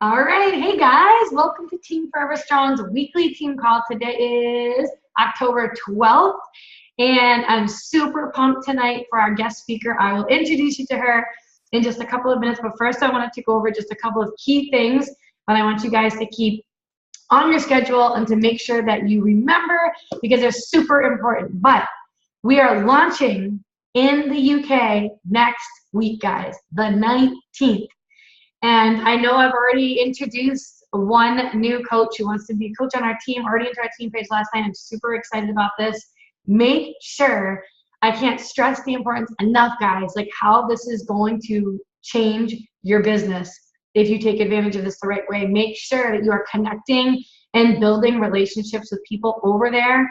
All right. Hey guys, welcome to Team Forever Strong's weekly team call. Today is October 12th, and I'm super pumped tonight for our guest speaker. I will introduce you to her in just a couple of minutes, but first I wanted to go over just a couple of key things that I want you guys to keep on your schedule and to make sure that you remember because they're super important. But we are launching in the UK next week, guys, the 19th. And I know I've already introduced one new coach who wants to be a coach on our team, already into our team page last night. I'm super excited about this. Make sure, I can't stress the importance enough, guys, like how this is going to change your business if you take advantage of this the right way. Make sure that you are connecting and building relationships with people over there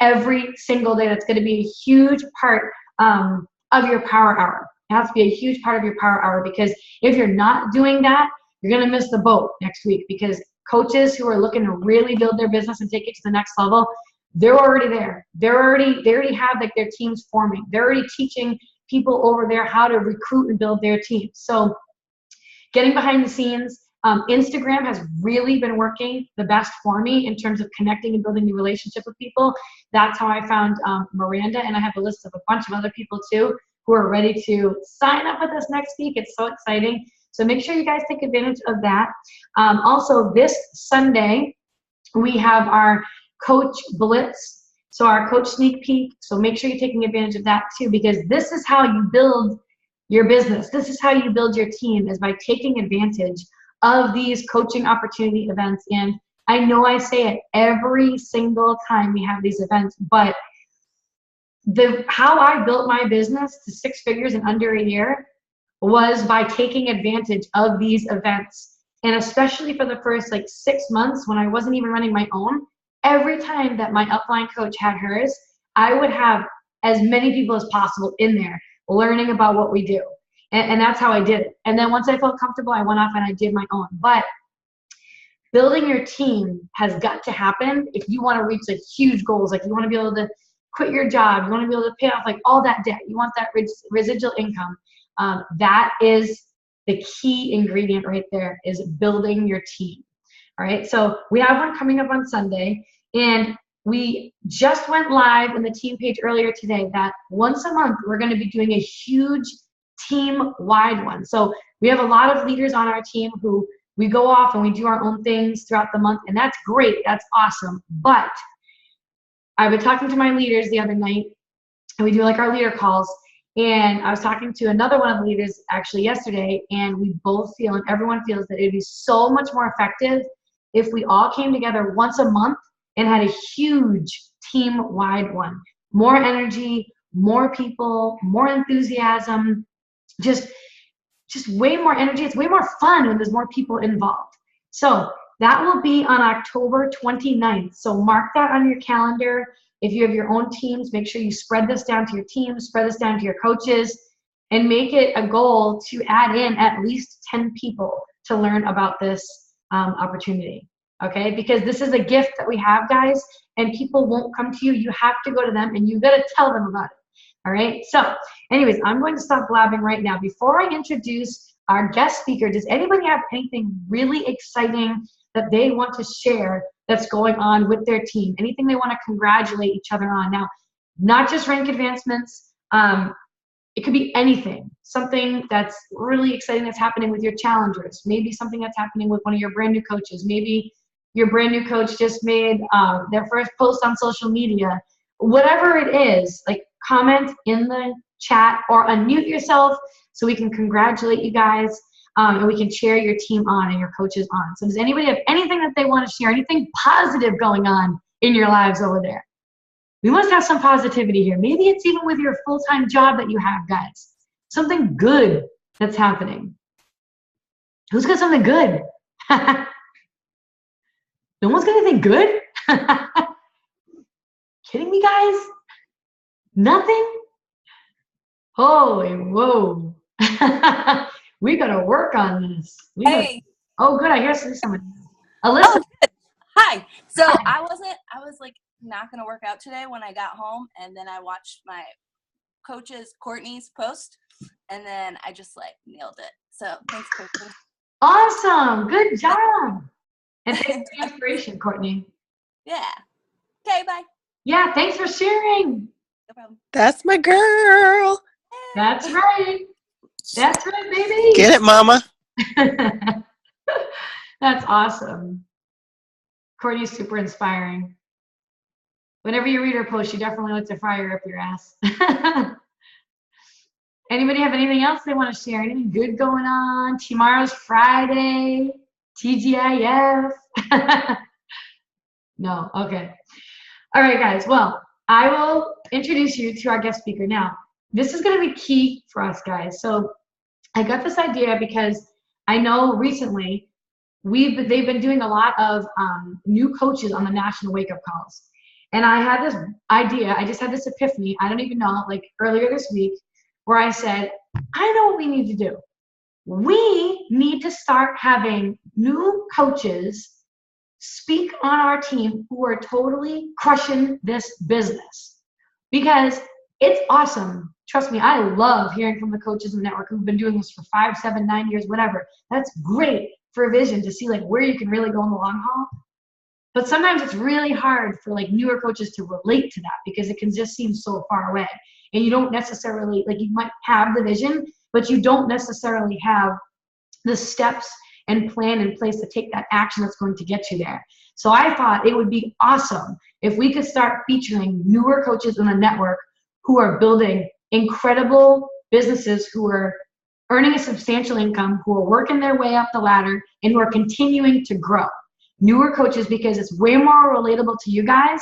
every single day. That's going to be a huge part of your power hour. It has to be a huge part of your power hour, because if you're not doing that, you're going to miss the boat next week, because coaches who are looking to really build their business and take it to the next level, they're already there. They already have like their teams forming. They're already teaching people over there how to recruit and build their teams. So getting behind the scenes, Instagram has really been working the best for me in terms of connecting and building new relationships with people. That's how I found Miranda, and I have a list of a bunch of other people too who are ready to sign up with us next week. It's so exciting. So make sure you guys take advantage of that. Also, this Sunday, we have our Coach Blitz, so our Coach Sneak Peek. So make sure you're taking advantage of that too, because this is how you build your business. This is how you build your team, is by taking advantage of these coaching opportunity events. And I know I say it every single time we have these events, but how I built my business to 6 figures in under a year was by taking advantage of these events. And especially for the first like 6 months when I wasn't even running my own, every time that my upline coach had hers, I would have as many people as possible in there learning about what we do. And that's how I did it. And then once I felt comfortable, I went off and I did my own. But building your team has got to happen if you want to reach like huge goals. Like you want to be able to quit your job, you want to be able to pay off like all that debt, you want that residual income. That is the key ingredient right there, is building your team. All right, so we have one coming up on Sunday, and we just went live in the team page earlier today that once a month we're going to be doing a huge team-wide one. So we have a lot of leaders on our team who we go off and we do our own things throughout the month, and that's great, that's awesome. But I've been talking to my leaders the other night, and we do like our leader calls, and I was talking to another one of the leaders actually yesterday, and we both feel, and everyone feels, that it'd be so much more effective if we all came together once a month and had a huge team-wide one. More energy, more people, more enthusiasm, just way more energy. It's way more fun when there's more people involved. So that will be on October 29th. So mark that on your calendar. If you have your own teams, make sure you spread this down to your teams, spread this down to your coaches, and make it a goal to add in at least 10 people to learn about this opportunity. Okay, because this is a gift that we have, guys, and people won't come to you. You have to go to them, and you got to tell them about it. All right, so anyways, I'm going to stop blabbing right now. Before I introduce our guest speaker, does anybody have anything really exciting that they want to share that's going on with their team? Anything they want to congratulate each other on? Now, not just rank advancements. It could be anything. Something that's really exciting that's happening with your challengers. Maybe something that's happening with one of your brand new coaches. Maybe your brand new coach just made their first post on social media. Whatever it is, like, comment in the chat or unmute yourself so we can congratulate you guys, and we can cheer your team on and your coaches on. So does anybody have anything that they want to share, anything positive going on in your lives over there? We must have some positivity here. Maybe it's even with your full-time job that you have, guys. Something good that's happening. Who's got something good? No one's got anything good? Kidding me, guys? Nothing? Holy whoa. We gotta work on this. Hey. Oh, good. I hear someone. Oh, Alyssa. good. Hi. So Hi. I was like not gonna work out today when I got home, and then I watched my coach's Courtney's post, and then I just like nailed it. So thanks, Courtney. Awesome. Good job. And thanks for the inspiration, Courtney. Yeah. Okay, bye. Yeah, thanks for sharing. No problem. That's my girl. That's right. That's right, baby. Get it, mama. That's awesome. Courtney's super inspiring. Whenever you read her post, you definitely like to fire up your ass. Anybody have anything else they want to share? Anything good going on? Tomorrow's Friday. TGIF. No, okay. All right, guys. Well, I will introduce you to our guest speaker now. This is going to be key for us, guys. So I got this idea because I know recently they've been doing a lot of new coaches on the national wake-up calls. And I had this idea. I just had this epiphany. I don't even know, like earlier this week, where I said, I know what we need to do. We need to start having new coaches speak on our team who are totally crushing this business, because it's awesome. Trust me, I love hearing from the coaches in the network who've been doing this for 5, 7, 9 years, whatever. That's great for a vision to see like where you can really go in the long haul. But sometimes it's really hard for like newer coaches to relate to that because it can just seem so far away. And you don't necessarily, like, you might have the vision, but you don't necessarily have the steps and plan in place to take that action that's going to get you there. So I thought it would be awesome if we could start featuring newer coaches in the network who are building incredible businesses, who are earning a substantial income, who are working their way up the ladder, and who are continuing to grow. Newer coaches, because it's way more relatable to you guys,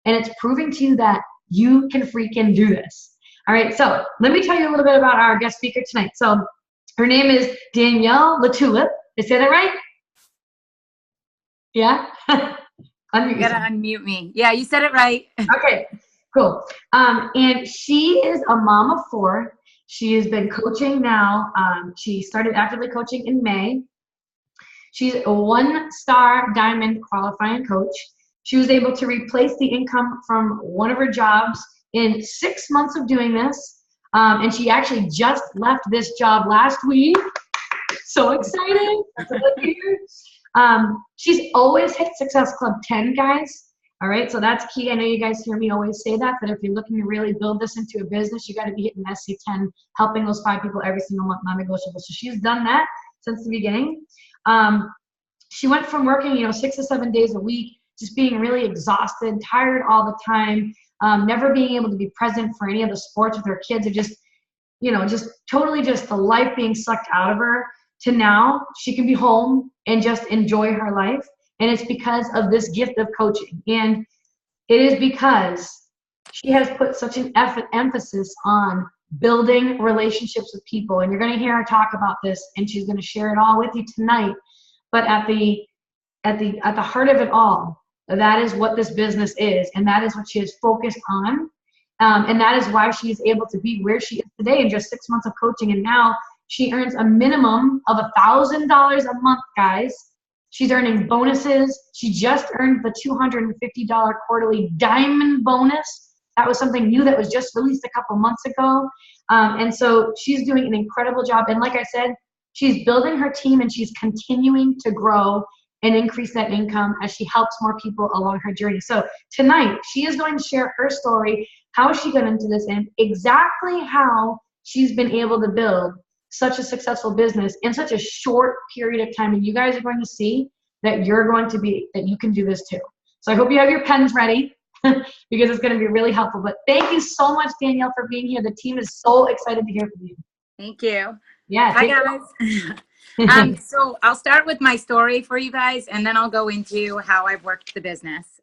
and it's proving to you that you can freaking do this. All right, so let me tell you a little bit about our guest speaker tonight. So her name is Danielle LaTulip. Did I say that right? Yeah? You gotta unmute me. Yeah, you said it right. Okay, cool. And she is a mom of 4. She has been coaching now. She started actively coaching in May. She's a 1-star diamond qualifying coach. She was able to replace the income from one of her jobs in 6 months of doing this. And she actually just left this job last week. So exciting. She's always hit Success Club 10, guys. All right, so that's key. I know you guys hear me always say that, but if you're looking to really build this into a business, you got to be hitting SC10, helping those 5 people every single month, non-negotiable. So she's done that since the beginning. She went from working, 6 to 7 days a week, just being really exhausted, tired all the time, never being able to be present for any of the sports with her kids, or just totally just the life being sucked out of her, to now she can be home and just enjoy her life. And it's because of this gift of coaching. And it is because she has put such an emphasis on building relationships with people. And you're going to hear her talk about this, and she's going to share it all with you tonight. But at the heart of it all, that is what this business is, and that is what she is focused on. And that is why she is able to be where she is today in just 6 months of coaching. And now she earns a minimum of $1,000 a month, guys. She's earning bonuses. She just earned the $250 quarterly diamond bonus. That was something new that was just released a couple months ago. And so she's doing an incredible job. And like I said, she's building her team, and she's continuing to grow and increase that income as she helps more people along her journey. So tonight, she is going to share her story, how she got into this, and exactly how she's been able to build such a successful business in such a short period of time. And you guys are going to see that that you can do this too. So I hope you have your pens ready because it's going to be really helpful. But thank you so much, Danielle, for being here. The team is so excited to hear from you. Thank you. Yeah. Hi, guys. So I'll start with my story for you guys, and then I'll go into how I've worked the business.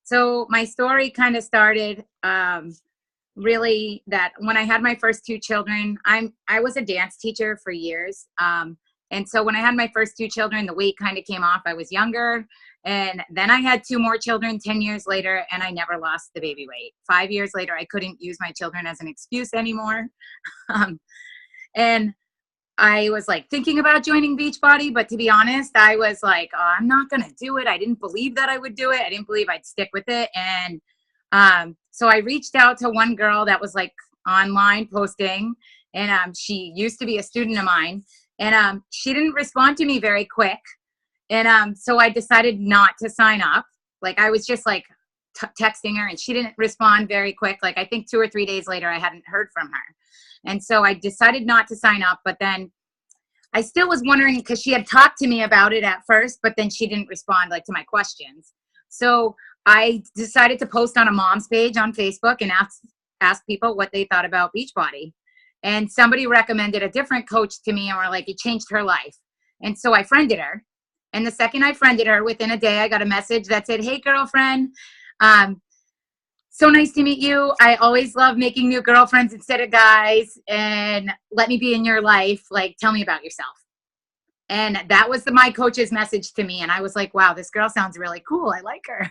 So my story kind of started really that when I had my first 2 children. I was a dance teacher for years. And so when I had my first 2 children, the weight kind of came off. I was younger. And then I had 2 more children 10 years later, and I never lost the baby weight. 5 years later, I couldn't use my children as an excuse anymore. And I was like thinking about joining Beachbody, but to be honest, I was like, oh, I'm not going to do it. I didn't believe that I would do it. I didn't believe I'd stick with it. And so I reached out to one girl that was like online posting, and she used to be a student of mine. And she didn't respond to me very quick. And so I decided not to sign up. Like I was just like texting her, and she didn't respond very quick. Like I think 2 or 3 days later, I hadn't heard from her. And so I decided not to sign up. But then I still was wondering, because she had talked to me about it at first, but then she didn't respond like to my questions. So I decided to post on a mom's page on Facebook and ask people what they thought about Beachbody. And somebody recommended a different coach to me, and were like, it changed her life. And so I friended her. And the second I friended her, within a day, I got a message that said, hey, girlfriend, so nice to meet you. I always love making new girlfriends instead of guys, and let me be in your life. Like, tell me about yourself. And that was my coach's message to me. And I was like, wow, this girl sounds really cool. I like her.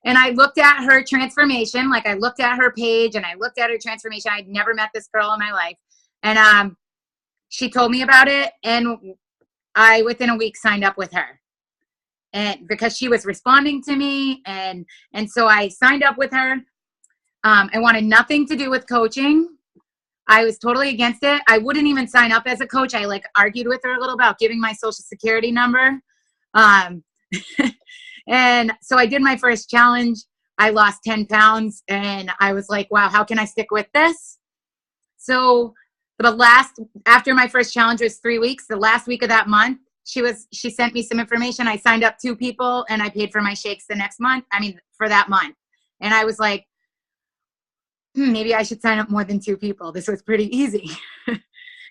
And I looked at her transformation. Like I looked at her page and I looked at her transformation. I'd never met this girl in my life. And she told me about it. And I, within a week, signed up with her. And because she was responding to me. And so I signed up with her. I wanted nothing to do with coaching. I was totally against it. I wouldn't even sign up as a coach. I like argued with her a little about giving my social security number. And so I did my first challenge. I lost 10 pounds and I was like, wow, how can I stick with this? So after my first challenge was 3 weeks, the last week of that month, she sent me some information. I signed up 2 people and I paid for my shakes the next month. For that month. And I was like, maybe I should sign up more than 2 people. This was pretty easy.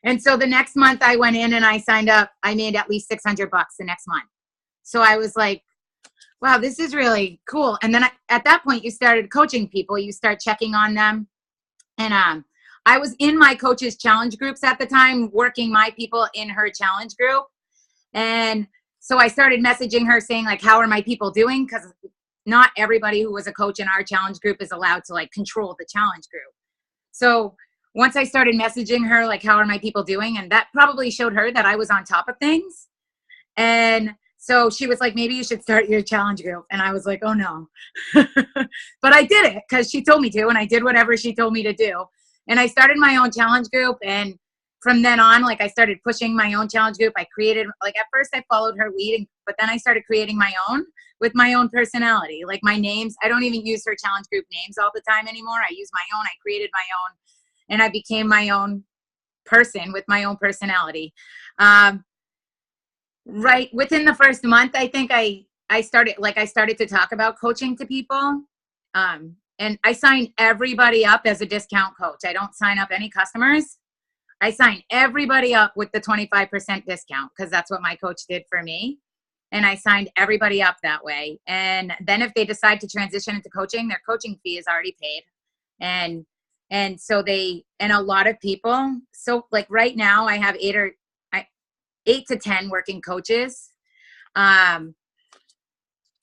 And so the next month I went in and I signed up. I made at least $600 the next month. So I was like, wow, this is really cool. And then at that point, you started coaching people. You start checking on them. And I was in my coach's challenge groups at the time, working my people in her challenge group. And so I started messaging her saying, like, how are my people doing? Because not everybody who was a coach in our challenge group is allowed to like control the challenge group. So once I started messaging her, like, how are my people doing? And that probably showed her that I was on top of things. And so she was like, maybe you should start your challenge group. And I was like, oh no. But I did it because she told me to, and I did whatever she told me to do. And I started my own challenge group. And from then on, like I started pushing my own challenge group. I created, like at first I followed her lead, but then I started creating my own with my own personality. Like my names, I don't even use her challenge group names all the time anymore. I use my own, I created my own, and I became my own person with my own personality. Right within the first month, I think I started to talk about coaching to people. And I sign everybody up as a discount coach. I don't sign up any customers. I sign everybody up with the 25% discount because that's what my coach did for me. And I signed everybody up that way. And then if they decide to transition into coaching, their coaching fee is already paid. And so a lot of people, so like right now I have 8 to 10 working coaches. And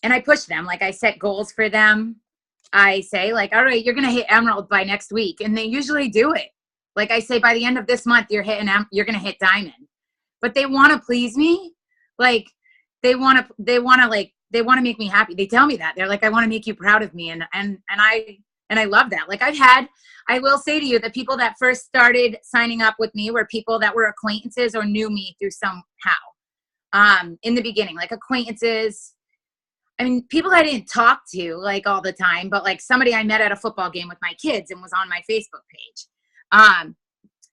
I push them, like I set goals for them. I say like, all right, you're going to hit Emerald by next week. And they usually do it. Like I say, by the end of this month, you're going to hit Diamond. But they want to please me. Like they want to make me happy. They tell me that. They're like, I want to make you proud of me. And I love that. Like I will say to you, the people that first started signing up with me were people that were acquaintances or knew me through somehow. In the beginning, like acquaintances. I mean, people I didn't talk to like all the time, but like somebody I met at a football game with my kids and was on my Facebook page.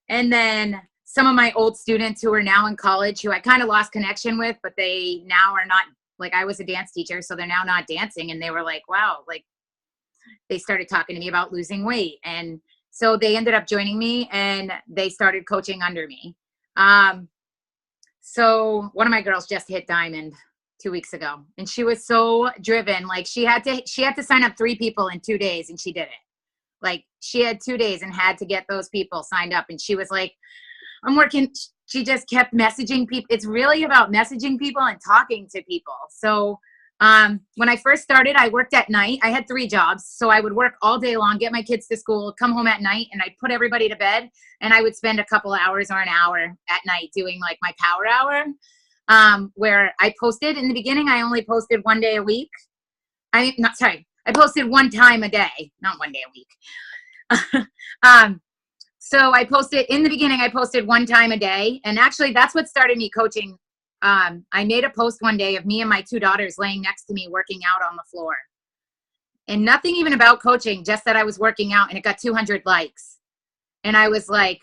And then some of my old students who are now in college who I kind of lost connection with, but they now are not, like I was a dance teacher, so they're now not dancing. And they were like, wow, like they started talking to me about losing weight. And so they ended up joining me and they started coaching under me. So one of my girls just hit Diamond 2 weeks ago and she was so driven. Like she had to sign up 3 people in 2 days and she did it. Like she had 2 days and had to get those people signed up. And she was like, I'm working. She just kept messaging people. It's really about messaging people and talking to people. So when I first started, I worked at night. I had 3 jobs. So I would work all day long, get my kids to school, come home at night, and I'd put everybody to bed. And I would spend a couple hours or an hour at night doing like my power hour, where I posted. In the beginning, I only posted 1 day a week. I posted 1 time a day, not 1 day a week. So I posted in the beginning, I posted one time a day. And actually that's what started me coaching. I made a post one day of me and my 2 daughters laying next to me working out on the floor. And nothing even about coaching, just that I was working out, and it got 200 likes. And I was like,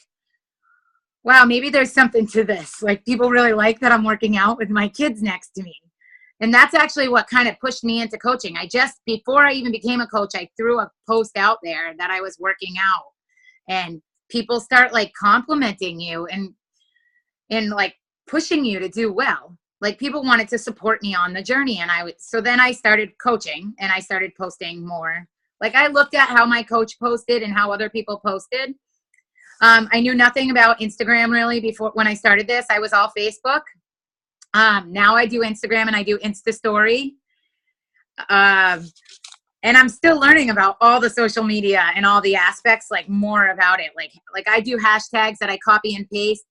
wow, maybe there's something to this. Like, people really like that I'm working out with my kids next to me. And that's actually what kind of pushed me into coaching. Before I even became a coach, I threw a post out there that I was working out, and people start like complimenting you and like pushing you to do well. Like, people wanted to support me on the journey. And so then I started coaching and I started posting more. Like, I looked at how my coach posted and how other people posted. I knew nothing about Instagram really before when I started this. I was all Facebook. Now I do Instagram and I do Insta Story. And I'm still learning about all the social media and all the aspects, like more about it. Like I do hashtags that I copy and paste.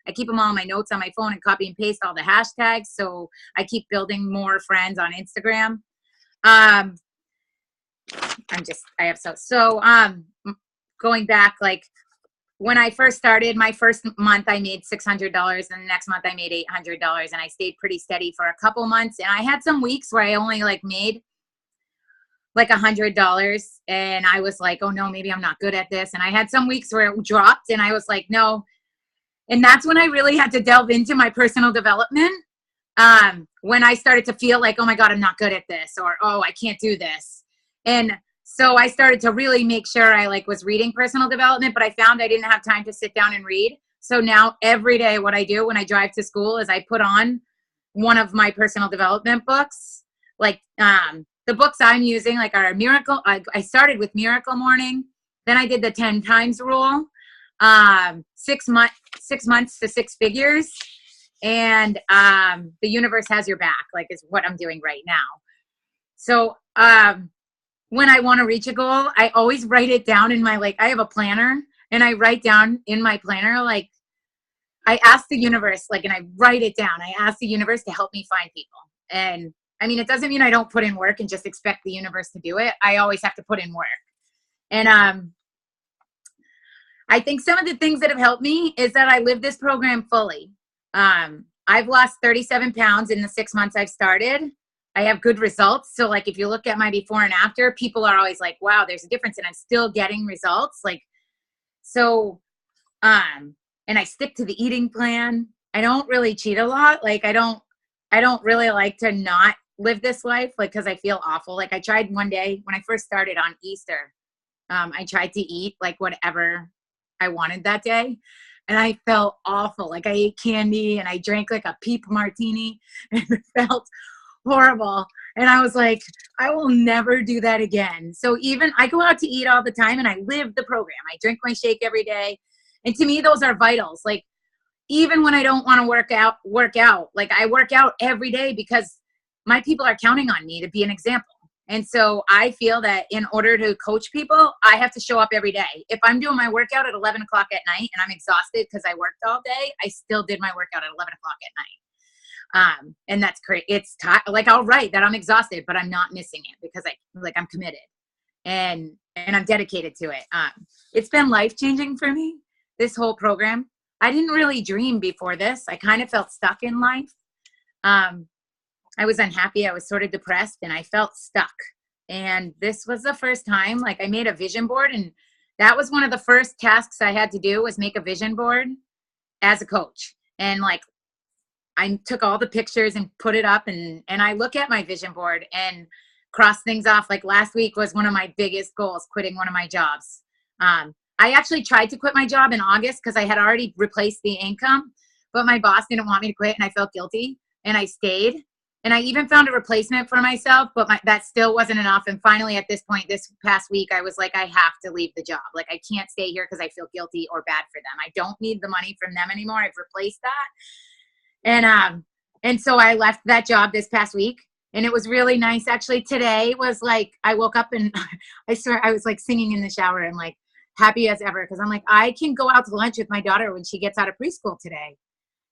I keep them all in my notes on my phone and copy and paste all the hashtags. So I keep building more friends on Instagram. Going back, like, when I first started, my first month I made $600, and the next month I made $800, and I stayed pretty steady for a couple months. And I had some weeks where I only like made like $100, and I was like, oh no, maybe I'm not good at this. And I had some weeks where it dropped, and I was like, no. And that's when I really had to delve into my personal development. When I started to feel like, oh my God, I'm not good at this, or, oh, I can't do this. And so I started to really make sure I like was reading personal development, but I found I didn't have time to sit down and read. So now every day what I do when I drive to school is I put on one of my personal development books. Like, the books I'm using like are Miracle. I started with Miracle Morning. Then I did the 10 times rule, 6 months to 6 figures. And, The Universe Has Your Back, like, is what I'm doing right now. So, when I want to reach a goal, I always write it down in my, like, I have a planner, and I write down in my planner, like, I ask the universe, like, and I write it down. I ask the universe to help me find people. And I mean, it doesn't mean I don't put in work and just expect the universe to do it. I always have to put in work. And I think some of the things that have helped me is that I live this program fully. I've lost 37 pounds in the 6 months I've started. I have good results. So like, if you look at my before and after, people are always like, wow, there's a difference, and I'm still getting results. Like, so, and I stick to the eating plan. I don't really cheat a lot. Like, I don't really like to not live this life, like, cause I feel awful. Like, I tried one day when I first started on Easter, I tried to eat like whatever I wanted that day. And I felt awful. Like, I ate candy and I drank like a Peep martini, and it felt horrible. And I was like, I will never do that again. So even I go out to eat all the time, and I live the program. I drink my shake every day. And to me, those are vitals. Like, even when I don't want to work out, like, I work out every day because my people are counting on me to be an example. And so I feel that in order to coach people, I have to show up every day. If I'm doing my workout at 11 o'clock at night and I'm exhausted because I worked all day, I still did my workout at 11 o'clock at night. And that's great. It's like, I'll write that I'm exhausted, but I'm not missing it because I'm committed and I'm dedicated to it. It's been life-changing for me, this whole program. I didn't really dream before this. I kind of felt stuck in life. I was unhappy. I was sort of depressed, and I felt stuck. And this was the first time, like, I made a vision board, and that was one of the first tasks I had to do, was make a vision board as a coach. And like, I took all the pictures and put it up, and I look at my vision board and cross things off. Like, last week was one of my biggest goals, quitting one of my jobs. I actually tried to quit my job in August because I had already replaced the income, but my boss didn't want me to quit, and I felt guilty, and I stayed. And I even found a replacement for myself, but that still wasn't enough. And finally, at this point, this past week, I was like, I have to leave the job. Like, I can't stay here because I feel guilty or bad for them. I don't need the money from them anymore. I've replaced that. And so I left that job this past week, and it was really nice. Actually, today was like, I woke up and I swear I was like singing in the shower and like happy as ever. Cause I'm like, I can go out to lunch with my daughter when she gets out of preschool today.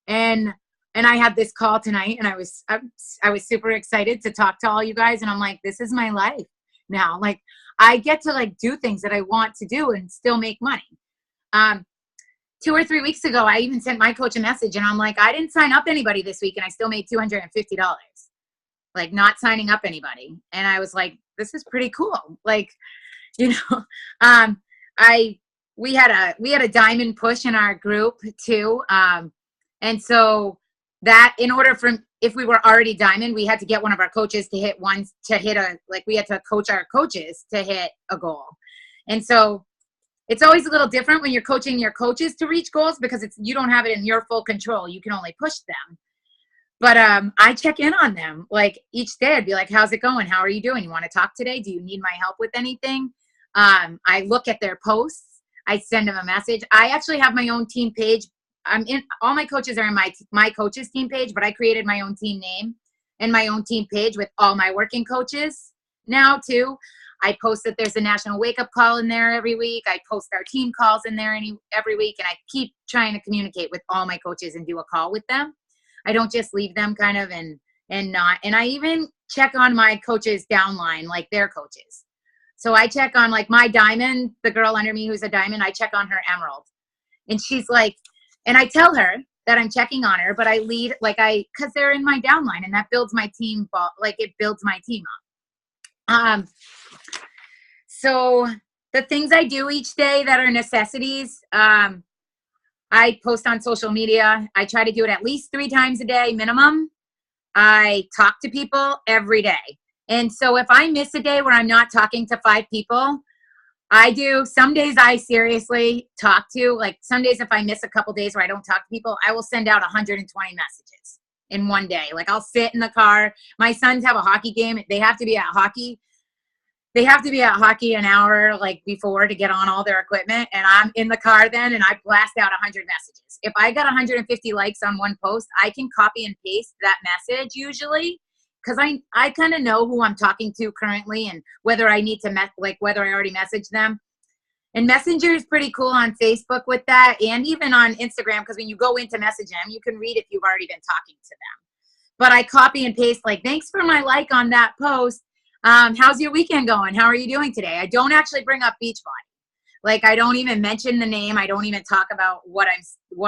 And I had this call tonight, and I was super excited to talk to all you guys. And I'm like, this is my life now. Like, I get to like do things that I want to do and still make money. 2 or 3 weeks ago, I even sent my coach a message and I'm like, I didn't sign up anybody this week and I still made $250. Like not signing up anybody. And I was like, this is pretty cool. Like, you know, we had a diamond push in our group too. And so that in order for, if we were already diamond, we had to get one of our coaches to hit we had to coach our coaches to hit a goal. And so it's always a little different when you're coaching your coaches to reach goals because you don't have it in your full control. You can only push them. But I check in on them like each day. I'd be like, how's it going? How are you doing? You want to talk today? Do you need my help with anything? I look at their posts. I send them a message. I actually have my own team page. All my coaches are in my coaches team page, but I created my own team name and my own team page with all my working coaches now too. I post that there's a national wake up call in there every week. I post our team calls in there every week. And I keep trying to communicate with all my coaches and do a call with them. I don't just leave them kind of and I even check on my coaches downline, like their coaches. So I check on like my diamond, the girl under me who's a diamond, I check on her emerald. And she's like, and I tell her that I'm checking on her, but I lead because they're in my downline and that builds my team, it builds my team up. So the things I do each day that are necessities, I post on social media. I try to do it at least 3 times a day minimum. I talk to people every day. And so if I miss a day where I'm not talking to 5 people, some days I seriously talk to, like some days if I miss a couple days where I don't talk to people, I will send out 120 messages in one day. Like I'll sit in the car. My sons have a hockey game. They have to be at hockey. They have to be at hockey an hour like before to get on all their equipment. And I'm in the car then and I blast out 100 messages. If I got 150 likes on one post, I can copy and paste that message usually because I kind of know who I'm talking to currently and whether I need to whether I already messaged them. And Messenger is pretty cool on Facebook with that and even on Instagram because when you go in to message them, you can read if you've already been talking to them. But I copy and paste like, thanks for my like on that post. How's your weekend going? How are you doing today? I don't actually bring up Beachbody. Like I don't even mention the name. I don't even talk about what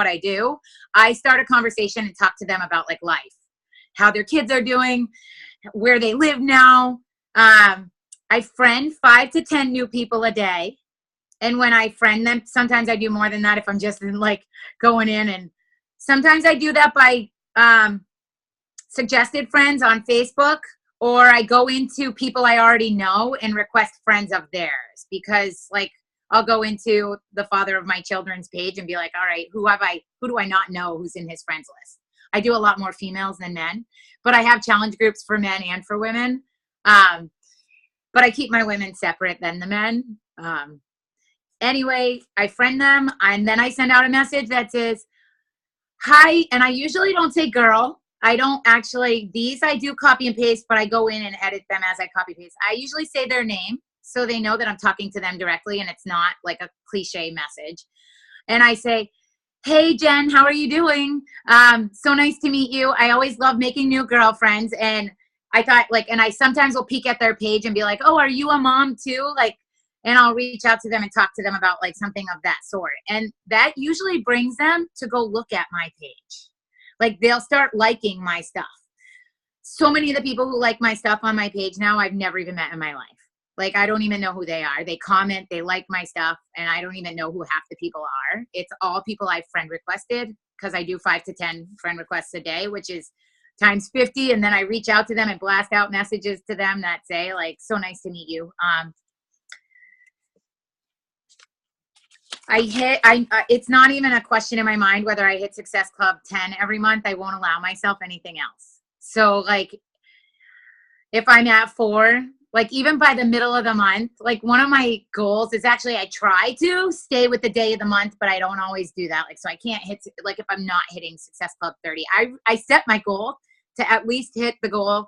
I do. I start a conversation and talk to them about like life, how their kids are doing, where they live now. I friend 5 to 10 new people a day. And when I friend them, sometimes I do more than that if I'm just like going in and sometimes I do that by suggested friends on Facebook. Or I go into people I already know and request friends of theirs because like I'll go into the father of my children's page and be like, all right, who do I not know who's in his friends list? I do a lot more females than men, but I have challenge groups for men and for women. But I keep my women separate than the men. Anyway, I friend them and then I send out a message that says, hi. And I usually don't say girl. I don't actually, I do copy and paste, but I go in and edit them as I copy paste. I usually say their name so they know that I'm talking to them directly and it's not like a cliche message. And I say, hey, Jen, how are you doing? So nice to meet you. I always love making new girlfriends. And I thought and I sometimes will peek at their page and be like, oh, are you a mom too? And I'll reach out to them and talk to them about like something of that sort. And that usually brings them to go look at my page. Like they'll start liking my stuff. So many of the people who like my stuff on my page now, I've never even met in my life. Like I don't even know who they are. They comment, they like my stuff, and I don't even know who half the people are. It's all people I've friend requested because I do 5 to 10 friend requests a day, which is times 50. And then I reach out to them and blast out messages to them that say like, so nice to meet you. It's not even a question in my mind whether I hit Success Club 10 every month. I won't allow myself anything else. So like if I'm at 4, like even by the middle of the month, like one of my goals is actually I try to stay with the day of the month, but I don't always do that. Like, so I can't hit, like if I'm not hitting Success Club 30, I set my goal to at least hit the goal.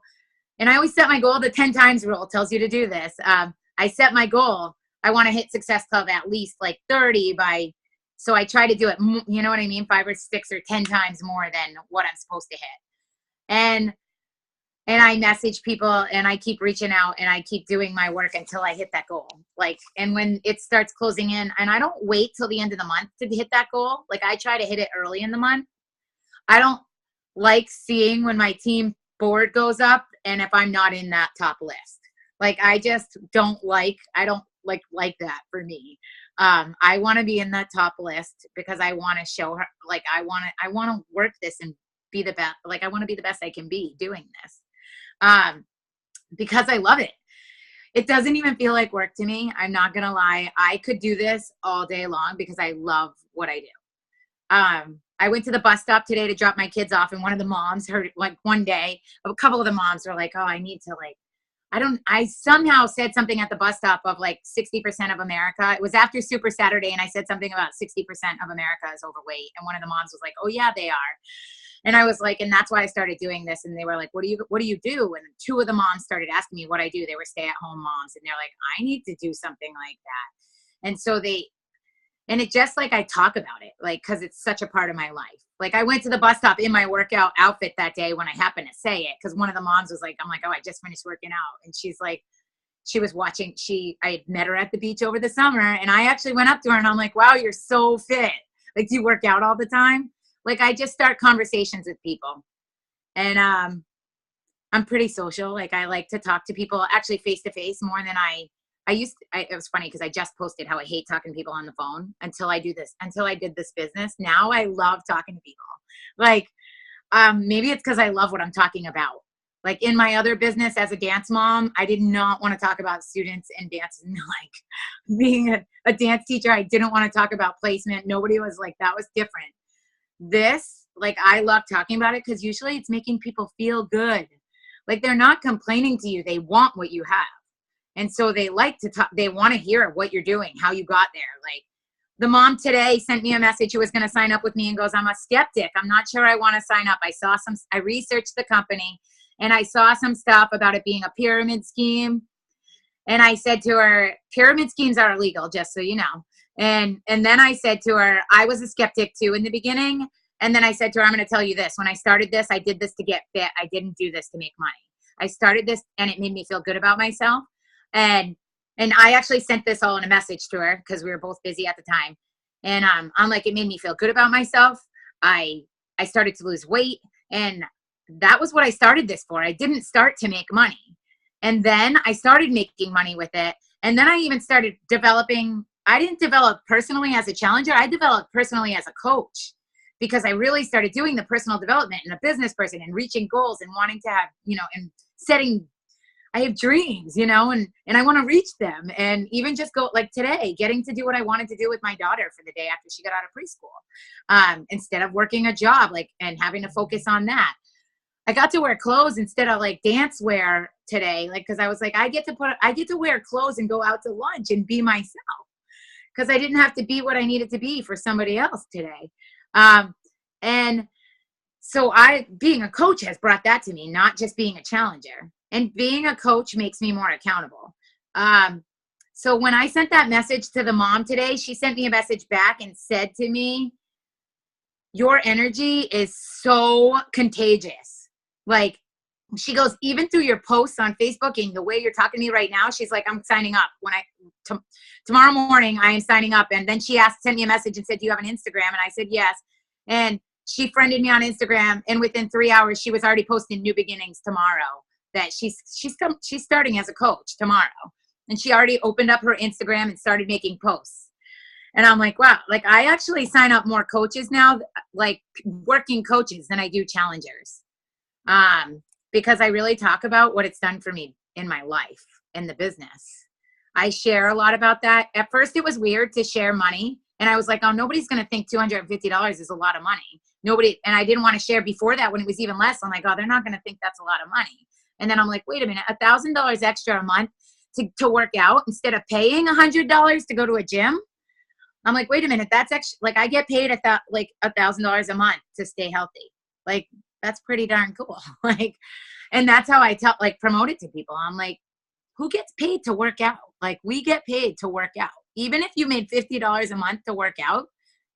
And I always set my goal, the 10 times rule tells you to do this. I set my goal. I want to hit Success Club at least like 30 so I try to do it, you know what I mean? 5 or 6 or 10 times more than what I'm supposed to hit. And and I message people and I keep reaching out and I keep doing my work until I hit that goal. Like, and when it starts closing in, and I don't wait till the end of the month to hit that goal. Like, I try to hit it early in the month. I don't like seeing when my team board goes up and if I'm not in that top list. Like, I just don't like, I don't like that for me. I want to be in that top list because I want to show her, like, I want to work this and be the best. Like, I want to be the best I can be doing this. Because I love it. It doesn't even feel like work to me. I'm not going to lie. I could do this all day long because I love what I do. I went to the bus stop today to drop my kids off, and one of the moms heard, like, one day, a couple of the moms were like, oh, I need to, like, I somehow said something at the bus stop of like 60% of America. It was after Super Saturday, and I said something about 60% of America is overweight. And one of the moms was like, oh yeah, they are. And I was like, and that's why I started doing this. And they were like, what do you do? And two of the moms started asking me what I do. They were stay-at-home moms, and they're like, I need to do something like that. And so and it just, like, I talk about it, like, cause it's such a part of my life. Like, I went to the bus stop in my workout outfit that day when I happened to say it. Cause one of the moms was like, I'm like, oh, I just finished working out. And she's like, she was watching, I had met her at the beach over the summer, and I actually went up to her and I'm like, wow, you're so fit. Like, do you work out all the time? Like, I just start conversations with people. And I'm pretty social. Like, I like to talk to people actually face to face more than it was funny because I just posted how I hate talking to people on the phone until I did this business. Now I love talking to people. Like, maybe it's because I love what I'm talking about. Like, in my other business as a dance mom, I did not want to talk about students and dance. And, like, being a dance teacher, I didn't want to talk about placement. Nobody was like, that was different. This, like, I love talking about it because usually it's making people feel good. Like, they're not complaining to you. They want what you have. And so they like to talk, they want to hear what you're doing, how you got there. Like, the mom today sent me a message who was going to sign up with me and goes, I'm a skeptic. I'm not sure I want to sign up. I researched the company and I saw some stuff about it being a pyramid scheme. And I said to her, pyramid schemes are illegal, just so you know. And then I said to her, I was a skeptic too in the beginning. And then I said to her, I'm going to tell you this. When I started this, I did this to get fit. I didn't do this to make money. I started this and it made me feel good about myself. And I actually sent this all in a message to her because we were both busy at the time. And I'm like, it made me feel good about myself. I started to lose weight, and that was what I started this for. I didn't start to make money. And then I started making money with it. And then I even started developing. I didn't develop personally as a challenger. I developed personally as a coach because I really started doing the personal development and a business person and reaching goals and wanting to have, and setting, I have dreams, and I want to reach them. And even just go, like today, getting to do what I wanted to do with my daughter for the day after she got out of preschool, instead of working a job, and having to focus on that. I got to wear clothes instead of like dance wear today. Like, cause I was like, I get to wear clothes and go out to lunch and be myself. Cause I didn't have to be what I needed to be for somebody else today. And so being a coach has brought that to me, not just being a challenger. And being a coach makes me more accountable. So when I sent that message to the mom today, she sent me a message back and said to me, your energy is so contagious. Like, she goes, even through your posts on Facebook and the way you're talking to me right now, she's like, I'm signing up. Tomorrow morning, I am signing up. And then she sent me a message and said, do you have an Instagram? And I said, yes. And she friended me on Instagram. And within 3 hours, she was already posting new beginnings tomorrow. That she's starting as a coach tomorrow. And she already opened up her Instagram and started making posts. And I'm like, wow, like I actually sign up more coaches now, like working coaches, than I do challengers. Because I really talk about what it's done for me in my life and the business. I share a lot about that. At first it was weird to share money. And I was like, oh, nobody's going to think $250 is a lot of money. And I didn't want to share before that when it was even less. I'm like, oh, they're not going to think that's a lot of money. And then I'm like, wait a minute, $1,000 extra a month to work out instead of paying $100 to go to a gym. I'm like, wait a minute, that's actually, like, I get paid $1,000 a month to stay healthy. Like, that's pretty darn cool. Like, and that's how I promote it to people. I'm like, who gets paid to work out? Like, we get paid to work out. Even if you made $50 a month to work out,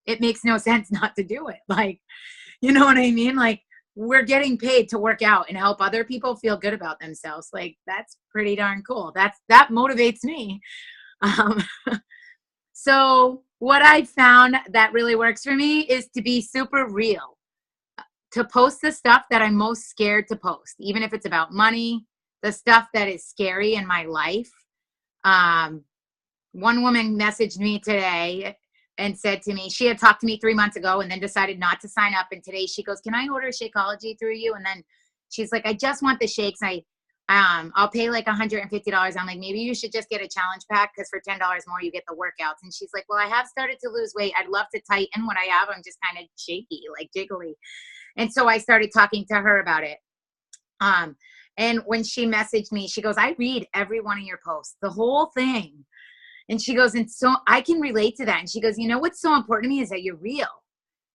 it makes no sense not to do it. Like, you know what I mean? Like, we're getting paid to work out and help other people feel good about themselves. Like, that's pretty darn cool. That motivates me. Um, so what I found that really works for me is to be super real, to post the stuff that I'm most scared to post, even if it's about money, the stuff that is scary in my life. One woman messaged me today and said to me, she had talked to me 3 months ago and then decided not to sign up. And today she goes, can I order Shakeology through you? And then she's like, I just want the shakes. I'll pay like $150. I'm like, maybe you should just get a challenge pack, because for $10 more, you get the workouts. And she's like, well, I have started to lose weight. I'd love to tighten what I have. I'm just kind of shaky, like jiggly. And so I started talking to her about it. And when she messaged me, she goes, I read every one of your posts, the whole thing. And she goes, and so I can relate to that. And she goes, you know, what's so important to me is that you're real.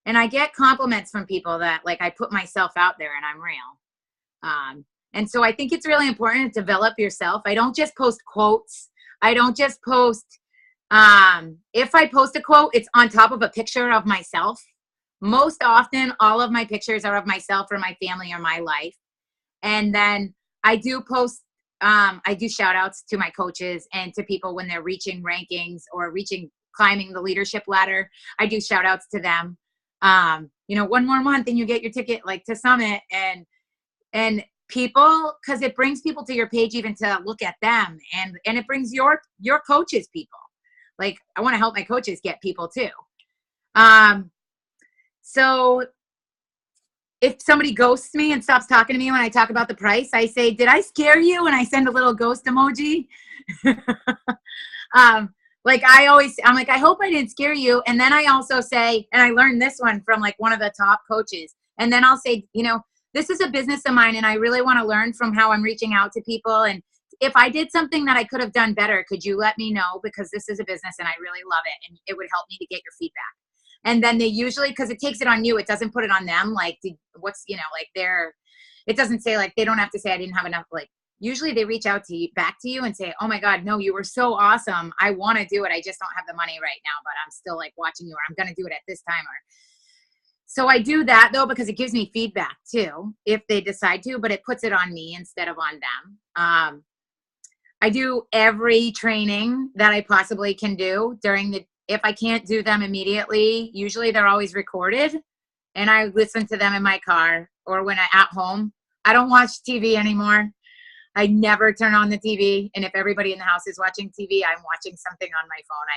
And I get compliments from people that, like, I put myself out there and I'm real. And so I think it's really important to develop yourself. I don't just post quotes. I don't just post, if I post a quote, it's on top of a picture of myself. Most often, all of my pictures are of myself or my family or my life. And then I do post, I do shout outs to my coaches and to people when they're reaching rankings or climbing the leadership ladder. I do shout outs to them. You know, one more month and you get your ticket, like, to Summit, and people, because it brings people to your page even to look at them, and it brings your coaches people. Like, I want to help my coaches get people too. So if somebody ghosts me and stops talking to me when I talk about the price, I say, did I scare you? And I send a little ghost emoji. Like, I'm like, I hope I didn't scare you. And then I also say, and I learned this one from, like, one of the top coaches. And then I'll say, you know, this is a business of mine and I really want to learn from how I'm reaching out to people. And if I did something that I could have done better, could you let me know? Because this is a business and I really love it. And it would help me to get your feedback. And then they usually, because it takes it on you, it doesn't put it on them. Like, it doesn't say, like, they don't have to say I didn't have enough. Like, usually they reach out to you, back to you, and say, oh my God, no, you were so awesome. I want to do it. I just don't have the money right now, but I'm still, like, watching you, or I'm going to do it at this time. So I do that though, because it gives me feedback too, if they decide to, but it puts it on me instead of on them. I do every training that I possibly can do if I can't do them immediately, usually they're always recorded, and I listen to them in my car or when I'm at home. I don't watch TV anymore. I never turn on the TV. And if everybody in the house is watching TV, I'm watching something on my phone.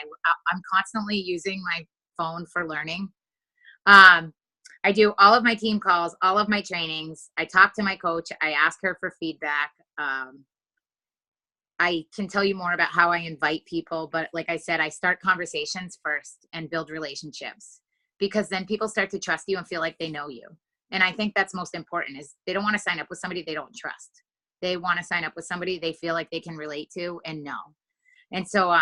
I'm constantly using my phone for learning. I do all of my team calls, all of my trainings. I talk to my coach. I ask her for feedback. I can tell you more about how I invite people, but like I said, I start conversations first and build relationships, because then people start to trust you and feel like they know you. And I think that's most important, is they don't want to sign up with somebody they don't trust. They want to sign up with somebody they feel like they can relate to and know. And so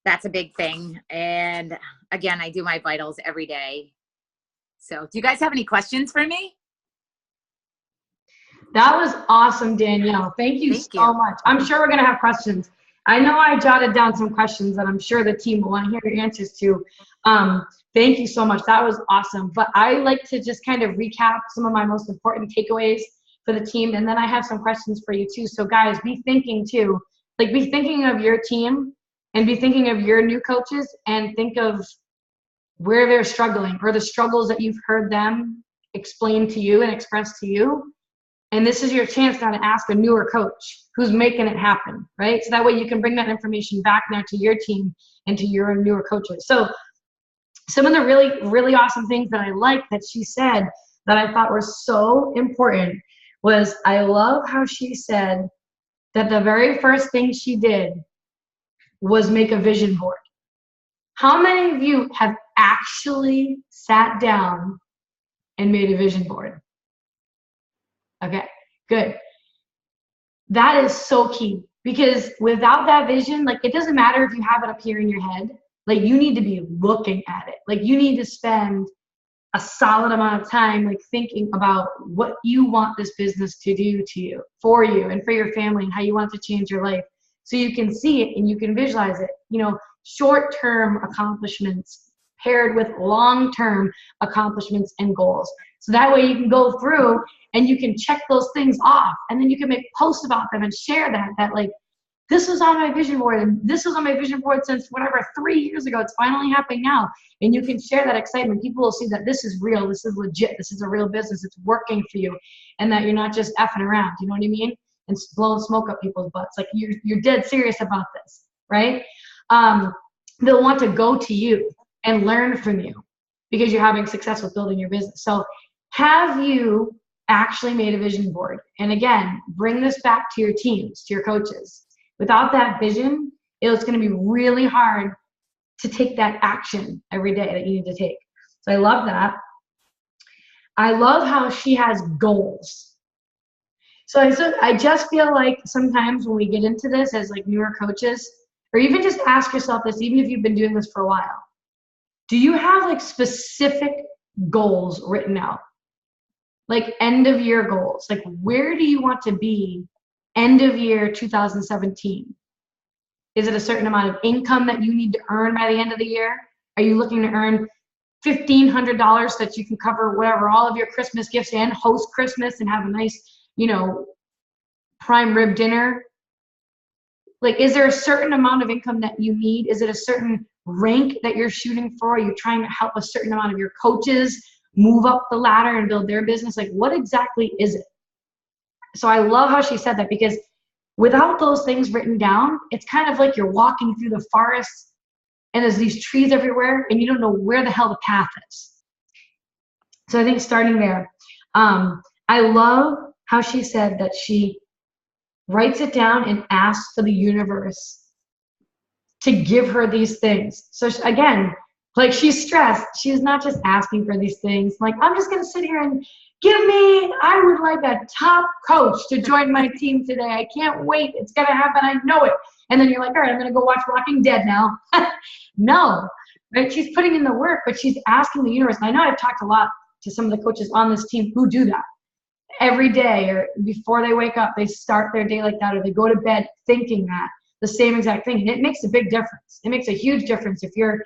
that's a big thing. And again, I do my vitals every day. So do you guys have any questions for me? That was awesome, Danielle. Thank you so much. I'm sure we're going to have questions. I know I jotted down some questions that I'm sure the team will want to hear your answers to. Thank you so much. That was awesome. But I like to just kind of recap some of my most important takeaways for the team. And then I have some questions for you too. So guys, be thinking too, like, be thinking of your team and be thinking of your new coaches, and think of where they're struggling, or the struggles that you've heard them explain to you and express to you. And this is your chance now to ask a newer coach who's making it happen, right? So that way you can bring that information back now to your team and to your newer coaches. So some of the really, really awesome things that I liked that she said that I thought were so important was, I love how she said that the very first thing she did was make a vision board. How many of you have actually sat down and made a vision board? Okay, good. That is so key, because without that vision, like, it doesn't matter if you have it up here in your head. Like, you need to be looking at it. Like, you need to spend a solid amount of time, like, thinking about what you want this business to do to you, for you, and for your family, and how you want to change your life, so you can see it and you can visualize it. You know, short-term accomplishments paired with long-term accomplishments and goals. So that way you can go through and you can check those things off, and then you can make posts about them and share that like, this was on my vision board, and this was on my vision board since whatever, 3 years ago. It's finally happening now. And you can share that excitement. People will see that this is real, this is legit, this is a real business, it's working for you, and that you're not just effing around, you know what I mean? And blowing smoke up people's butts. Like you're dead serious about this, right? They'll want to go to you and learn from you because you're having success with building your business. So have you actually made a vision board? And again, bring this back to your teams, to your coaches. Without that vision, it's going to be really hard to take that action every day that you need to take. So I love that. I love how she has goals. So I just feel like sometimes when we get into this as like newer coaches, or even just ask yourself this, even if you've been doing this for a while, do you have like specific goals written out? Like end of year goals. Like where do you want to be end of year 2017? Is it a certain amount of income that you need to earn by the end of the year? Are you looking to earn $1,500 that you can cover whatever, all of your Christmas gifts and host Christmas and have a nice, prime rib dinner? Like, is there a certain amount of income that you need? Is it a certain rank that you're shooting for? Are you trying to help a certain amount of your coaches move up the ladder and build their business? Like, what exactly is it? So I love how she said that, because without those things written down, it's kind of like you're walking through the forest and there's these trees everywhere and you don't know where the hell the path is. So I think starting there, I love how she said that she writes it down and asks for the universe to give her these things. So again, like she's stressed. She's not just asking for these things. Like, I'm just going to sit here and I would like a top coach to join my team today. I can't wait. It's going to happen. I know it. And then you're like, all right, I'm going to go watch Walking Dead now. No, right? She's putting in the work, but she's asking the universe. And I know I've talked a lot to some of the coaches on this team who do that. Every day or before they wake up, they start their day like that, or they go to bed thinking that, the same exact thing. And it makes a big difference. It makes a huge difference if you're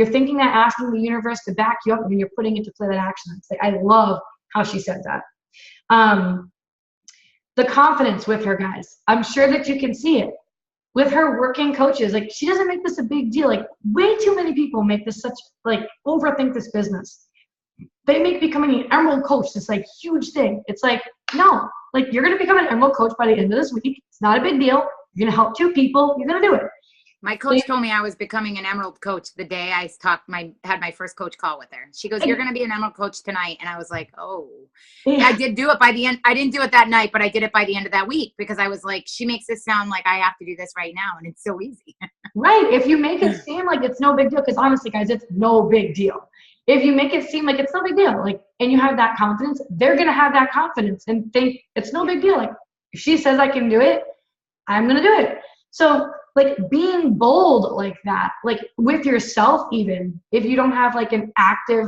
thinking that, asking the universe to back you up, and you're putting into play that action. It's like, I love how she said that. The confidence with her, guys. I'm sure that you can see it with her working coaches. Like, she doesn't make this a big deal. Like, way too many people make this overthink this business. They make becoming an Emerald coach this like huge thing. It's like, no, like you're going to become an Emerald coach by the end of this week. It's not a big deal. You're going to help 2 people. You're going to do it. My coach told me I was becoming an Emerald coach the day I had my first coach call with her. She goes, "You're going to be an Emerald coach tonight." And I was like, oh, yeah. I did do it by the end. I didn't do it that night, but I did it by the end of that week, because I was like, she makes this sound like I have to do this right now. And it's so easy. Right. If you make it seem like it's no big deal, because honestly, guys, it's no big deal. If you make it seem like it's no big deal, like, and you have that confidence, they're going to have that confidence and think it's no big deal. Like, if she says I can do it, I'm going to do it. So like being bold like that, like with yourself, even if you don't have like an active,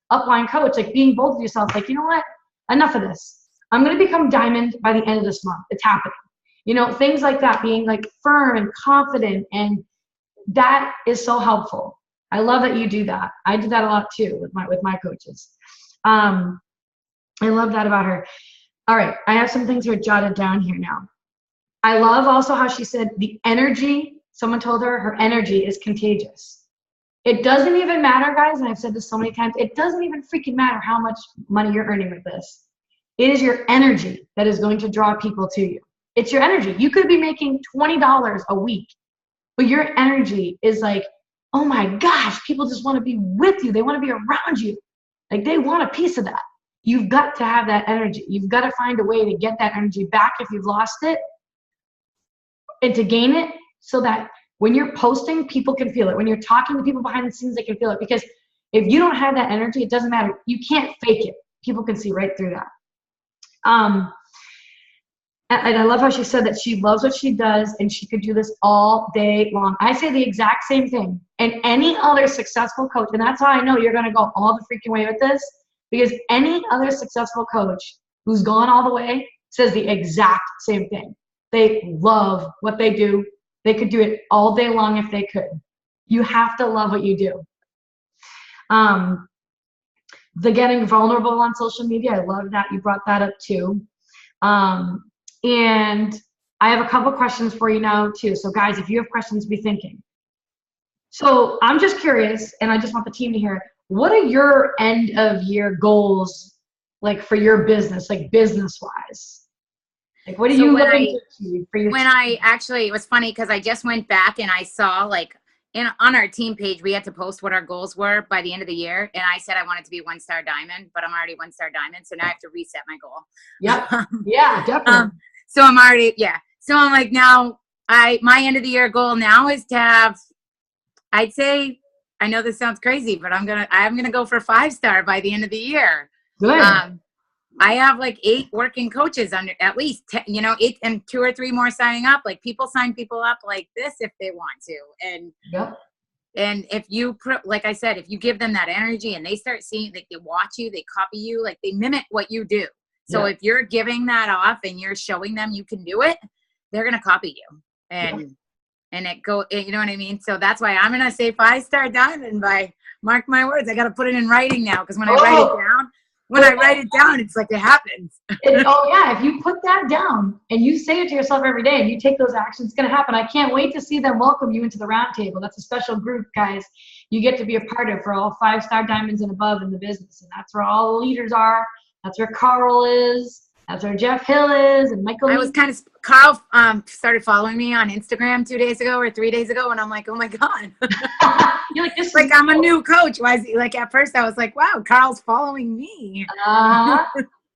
upline coach, like being bold with yourself, like, you know what, enough of this. I'm going to become diamond by the end of this month. It's happening. Things like that, being like firm and confident. And that is so helpful. I love that you do that. I do that a lot too with my coaches. I love that about her. All right. I have some things that are jotted down here now. I love also how she said the energy, someone told her energy is contagious. It doesn't even matter, guys, and I've said this so many times, it doesn't even freaking matter how much money you're earning with this. It is your energy that is going to draw people to you. It's your energy. You could be making $20 a week, but your energy is like, oh my gosh, people just want to be with you. They want to be around you. Like, they want a piece of that. You've got to have that energy. You've got to find a way to get that energy back if you've lost it, and to gain it, so that when you're posting, people can feel it. When you're talking to people behind the scenes, they can feel it. Because if you don't have that energy, it doesn't matter. You can't fake it. People can see right through that. And I love how she said that she loves what she does and she could do this all day long. I say the exact same thing. And any other successful coach, and that's how I know you're going to go all the freaking way with this, because any other successful coach who's gone all the way says the exact same thing. They love what they do. They could do it all day long if they could. You have to love what you do. The getting vulnerable on social media, I love that you brought that up too. And I have a couple questions for you now too. So guys, if you have questions, be thinking. So I'm just curious, and I just want the team to hear, what are your end of year goals like for your business, like business wise? Like what are you looking to achieve for your When I actually, it was funny because I just went back and I saw like on our team page, we had to post what our goals were by the end of the year. And I said I wanted to be 1-star diamond, but I'm already 1-star diamond. So now I have to reset my goal. Yep. Yeah, definitely. So I'm already, yeah. So I'm like, now my end of the year goal now is to have, I'd say, I know this sounds crazy, but I'm going to go for 5-star by the end of the year. Good. I have like 8 working coaches under at least 10, 8 and 2 or 3 more signing up. Like people sign people up like this if they want to. And yep. And if you, like I said, if you give them that energy and they start seeing, like they watch you, they copy you, like they mimic what you do. So if you're giving that off and you're showing them you can do it, they're going to copy you. And you know what I mean? So that's why I'm going to say 5-star diamond by, mark my words. I got to put it in writing now. Cause when I write it down, it's like it happens. If you put that down and you say it to yourself every day and you take those actions, it's going to happen. I can't wait to see them welcome you into the round table. That's a special group, guys. You get to be a part of for all 5-star diamonds and above in the business. And that's where all the leaders are. That's where Carl is. That's where Jeff Hill is and Michael. Carl started following me on Instagram 2 days ago or 3 days ago. And I'm like, oh my God. You're like, this like, I'm a new coach. Why is he like, at first I was like, wow, Carl's following me.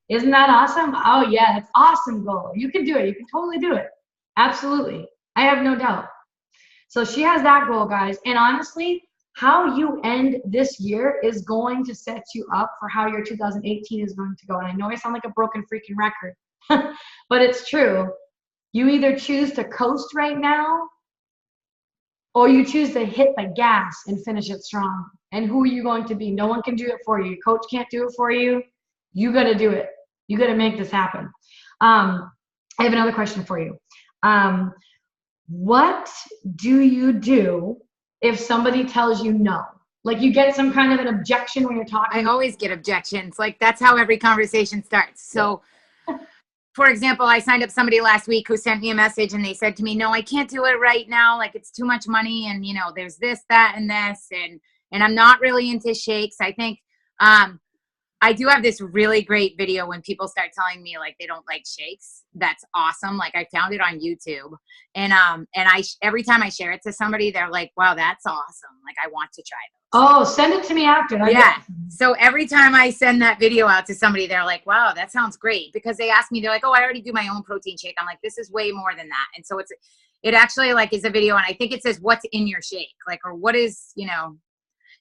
Isn't that awesome? Oh yeah, that's awesome goal. You can do it. You can totally do it. Absolutely. I have no doubt. So she has that goal, guys. And honestly, how you end this year is going to set you up for how your 2018 is going to go. And I know I sound like a broken freaking record, but it's true. You either choose to coast right now or you choose to hit the gas and finish it strong. And who are you going to be? No one can do it for you. Your coach can't do it for you. You got to do it. You got to make this happen. I have another question for you. What do you do if somebody tells you no? Like you get some kind of an objection when you're talking. I always get objections. Like that's how every conversation starts. So for example, I signed up somebody last week who sent me a message and they said to me, no, I can't do it right now. Like it's too much money. And there's this, that, and this, and I'm not really into shakes. I think, I do have this really great video when people start telling me like they don't like shakes. That's awesome. Like I found it on YouTube and every time I share it to somebody, they're like, wow, that's awesome. Like I want to try those. Oh, send it to me after. So every time I send that video out to somebody, they're like, wow, that sounds great. Because they ask me, they're like, oh, I already do my own protein shake. I'm like, this is way more than that. And so it actually like is a video. And I think it says what's in your shake, like, or what is,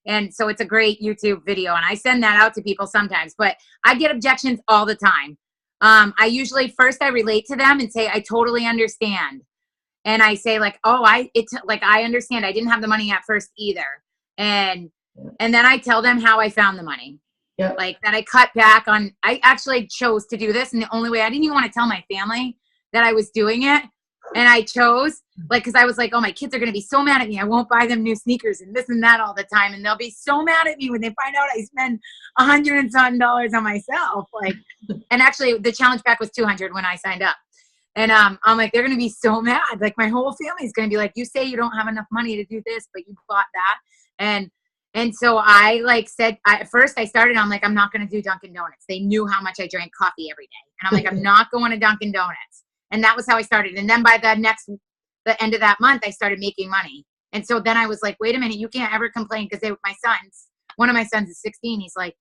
and so it's a great YouTube video. And I send that out to people sometimes, but I get objections all the time. I usually first I relate to them and say, I totally understand. And I say like, oh, I understand. I didn't have the money at first either. And then I tell them how I found the money. Yep. Like that I cut back on, I actually chose to do this. And the only way I didn't even want to tell my family that I was doing it. And I chose like, cause I was like, oh, my kids are going to be so mad at me. I won't buy them new sneakers and this and that all the time. And they'll be so mad at me when they find out I spend $100 and something on myself. Like, and actually the challenge pack was $200 when I signed up. And I'm like, they're going to be so mad. Like my whole family is going to be like, you say you don't have enough money to do this, but you bought that. And so I like said, at first I started, I'm like, I'm not going to do Dunkin' Donuts. They knew how much I drank coffee every day. And I'm like, I'm not going to Dunkin' Donuts. And that was how I started. And then by the end of that month, I started making money. And so then I was like, wait a minute, you can't ever complain. Cause one of my sons is 16. He's like,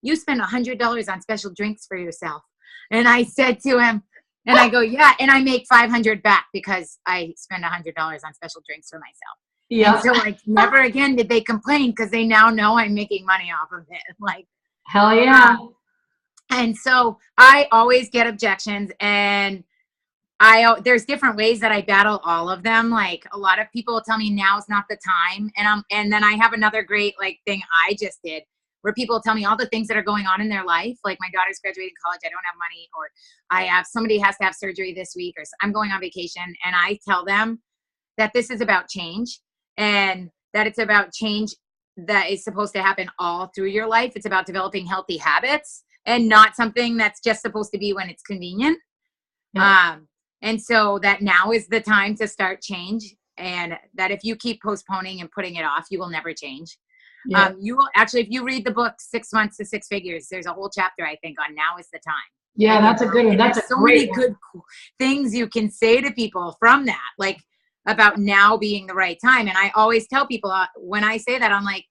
you spend $100 on special drinks for yourself. And I said to him, and I go, yeah. And I make 500 back because I spend $100 on special drinks for myself. Yeah. And so like never again did they complain because they now know I'm making money off of it. Like, hell yeah. And so I always get objections, and there's different ways that I battle all of them. Like a lot of people will tell me now's not the time. And then I have another great like thing I just did where people tell me all the things that are going on in their life. Like my daughter's graduating college. I don't have money, or somebody has to have surgery this week, or I'm going on vacation. And I tell them that this is about change, and that it's about change that is supposed to happen all through your life. It's about developing healthy habits and not something that's just supposed to be when it's convenient. Yeah. And so that now is the time to start change, and that if you keep postponing and putting it off, you will never change. Yeah. You will actually, if you read the book 6 months to six figures, there's a whole chapter I think on now is the time. Yeah, Like, that's a good one. That's a there's so great many good things you can say to people from that, like about now being the right time. And I always tell people when I say that, I'm like,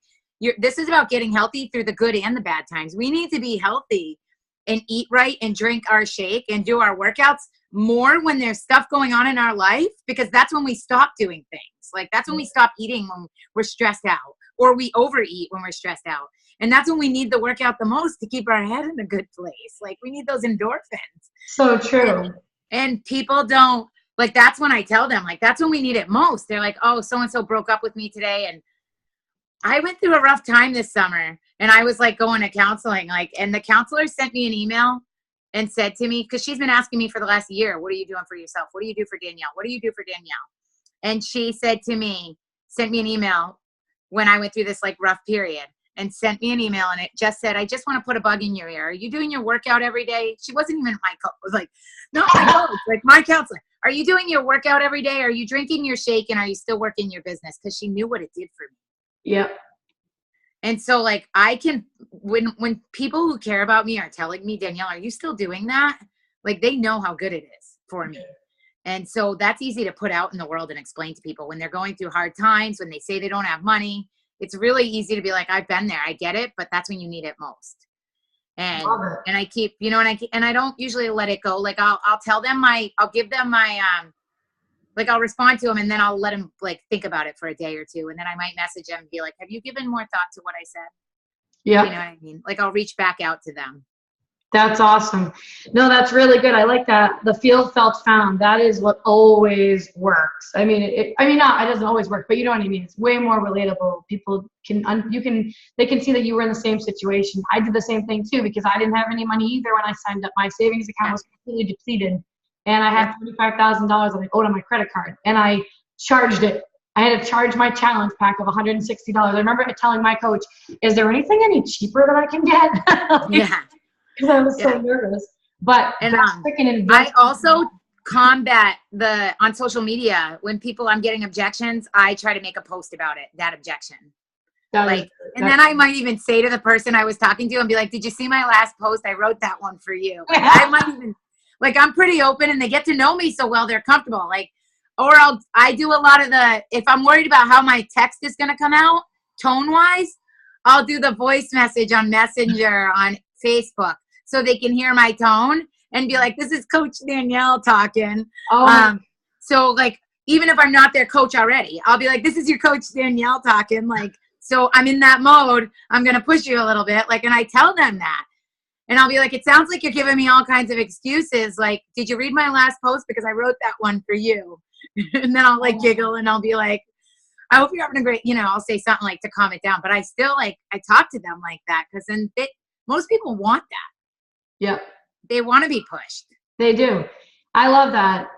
this is about getting healthy through the good and the bad times. We need to be healthy and eat right and drink our shake and do our workouts more when there's stuff going on in our life, because that's when we stop doing things. Like that's when we stop eating when we're stressed out, or we overeat when we're stressed out. And that's when we need the workout the most to keep our head in a good place. Like we need those endorphins. So true. And people don't, like, that's when I tell them, like, that's when we need it most. They're like, oh, so-and-so broke up with me today. And I went through a rough time this summer, and I was like going to counseling, like, and the counselor sent me an email and said to me, because she's been asking me for the last year, what are you doing for yourself? What do you do for Danielle? What do you do for Danielle? And she said to me, sent me an email when I went through this like rough period, and sent me an email, and it just said, I just want to put a bug in your ear. Are you doing your workout every day? She wasn't even my coach. It was like, not my coach, like my counselor. Are you doing your workout every day? Are you drinking your shake? And are you still working your business? Because she knew what it did for me. Yep. And so like I can, when people who care about me are telling me, Danielle, are you still doing that? Like they know how good it is for me. And so that's easy to put out in the world and explain to people when they're going through hard times, when they say they don't have money. It's really easy to be like, I've been there, I get it, but that's when you need it most. And I keep, you know, and I don't usually let it go. Like I'll tell them I'll give them my, like I'll respond to them, and then I'll let them like think about it for a day or two. And then I might message them and be like, have you given more thought to what I said? Yeah. You know what I mean? Like I'll reach back out to them. That's awesome. No, that's really good. I like that. The feel, felt, found. That is what always works. I mean, it doesn't always work, but you know what I mean? It's way more relatable. People they can see that you were in the same situation. I did the same thing too, because I didn't have any money either when I signed up. My savings account was completely depleted, and I had $25,000 that I owed on my credit card, and I charged it. I had to charge my challenge pack of $160. I remember telling my coach, is there anything any cheaper that I can get? Yeah. Because I was so nervous. But I also combat on social media, when I'm getting objections, I try to make a post about it, that objection. And then I might even say to the person I was talking to and be like, did you see my last post? I wrote that one for you. I might even, like, I'm pretty open, and they get to know me so well, they're comfortable. Like, or I do a lot of if I'm worried about how my text is going to come out tone wise, I'll do the voice message on Messenger on Facebook, so they can hear my tone and be like, this is Coach Danielle talking. So like, even if I'm not their coach already, I'll be like, this is your Coach Danielle talking. Like, so I'm in that mode. I'm going to push you a little bit. Like, and I tell them that, and I'll be like, it sounds like you're giving me all kinds of excuses. Like, did you read my last post? Because I wrote that one for you. And then I'll like giggle, and I'll be like, I hope you're having a great, I'll say something like to calm it down, but I still I talk to them like that, because then most people want that. Yeah. They want to be pushed. They do. I love that.